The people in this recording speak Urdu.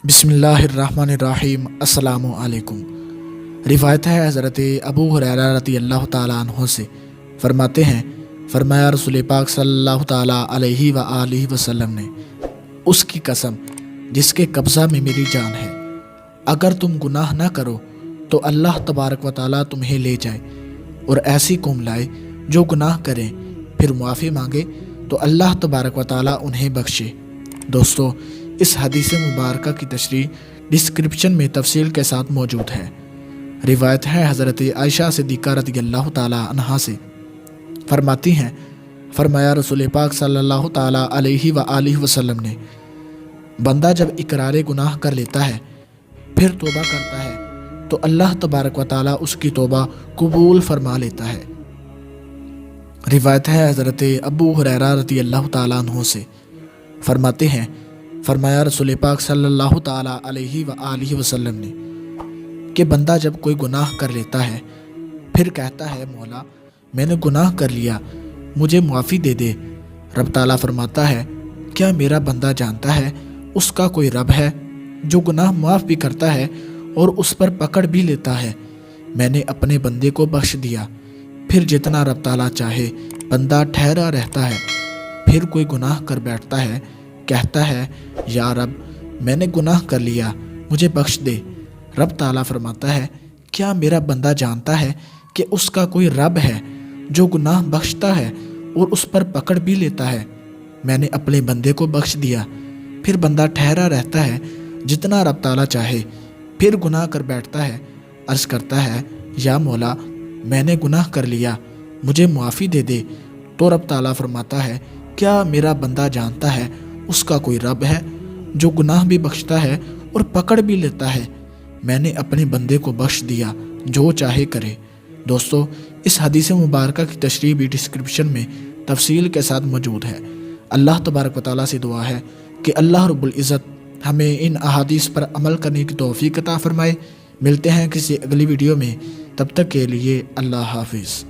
بسم اللہ الرحمن الرحیم۔ السلام علیکم۔ روایت ہے حضرت ابو ہریرہ رضی اللہ تعالیٰ عنہ سے، فرماتے ہیں فرمایا رسول پاک صلی اللہ تعالیٰ علیہ وآلہ وسلم نے، اس کی قسم جس کے قبضہ میں میری جان ہے، اگر تم گناہ نہ کرو تو اللہ تبارک و تعالیٰ تمہیں لے جائے اور ایسی قوم لائے جو گناہ کریں پھر معافی مانگے تو اللہ تبارک و تعالیٰ انہیں بخشے۔ دوستو، اس حدیث مبارکہ کی تشریح ڈسکرپشن میں تفصیل کے ساتھ موجود ہے۔ روایت ہے حضرت عائشہ صدیقہ رضی اللہ تعالیٰ عنہا سے، فرماتی ہیں فرمایا رسول پاک صلی اللہ تعالیٰ علیہ وآلہ وسلم نے، بندہ جب اقرار گناہ کر لیتا ہے پھر توبہ کرتا ہے تو اللہ تبارک و تعالیٰ اس کی توبہ قبول فرما لیتا ہے۔ روایت ہے حضرت ابو ہریرہ رضی اللہ تعالیٰ عنہ سے، فرماتے ہیں فرمایا رسول پاک صلی اللہ تعالیٰ علیہ وآلہ وسلم نے کہ بندہ جب کوئی گناہ کر لیتا ہے پھر کہتا ہے مولا میں نے گناہ کر لیا، مجھے معافی دے دے، رب تعالیٰ فرماتا ہے کیا میرا بندہ جانتا ہے اس کا کوئی رب ہے جو گناہ معاف بھی کرتا ہے اور اس پر پکڑ بھی لیتا ہے؟ میں نے اپنے بندے کو بخش دیا۔ پھر جتنا رب تعالیٰ چاہے بندہ ٹھہرا رہتا ہے، پھر کوئی گناہ کر بیٹھتا ہے، کہتا ہے یا رب میں نے گناہ کر لیا، مجھے بخش دے، رب تعالیٰ فرماتا ہے کیا میرا بندہ جانتا ہے کہ اس کا کوئی رب ہے جو گناہ بخشتا ہے اور اس پر پکڑ بھی لیتا ہے؟ میں نے اپنے بندے کو بخش دیا۔ پھر بندہ ٹھہرا رہتا ہے جتنا رب تعالیٰ چاہے، پھر گناہ کر بیٹھتا ہے، عرض کرتا ہے یا مولا میں نے گناہ کر لیا، مجھے معافی دے دے، تو رب تعالیٰ فرماتا ہے کیا میرا بندہ جانتا ہے اس کا کوئی رب ہے جو گناہ بھی بخشتا ہے اور پکڑ بھی لیتا ہے؟ میں نے اپنے بندے کو بخش دیا، جو چاہے کرے۔ دوستو، اس حدیث مبارکہ کی تشریح بھی ڈسکرپشن میں تفصیل کے ساتھ موجود ہے۔ اللہ تبارک و تعالیٰ سے دعا ہے کہ اللہ رب العزت ہمیں ان احادیث پر عمل کرنے کی توفیق عطا فرمائے۔ ملتے ہیں کسی اگلی ویڈیو میں، تب تک کے لیے اللہ حافظ۔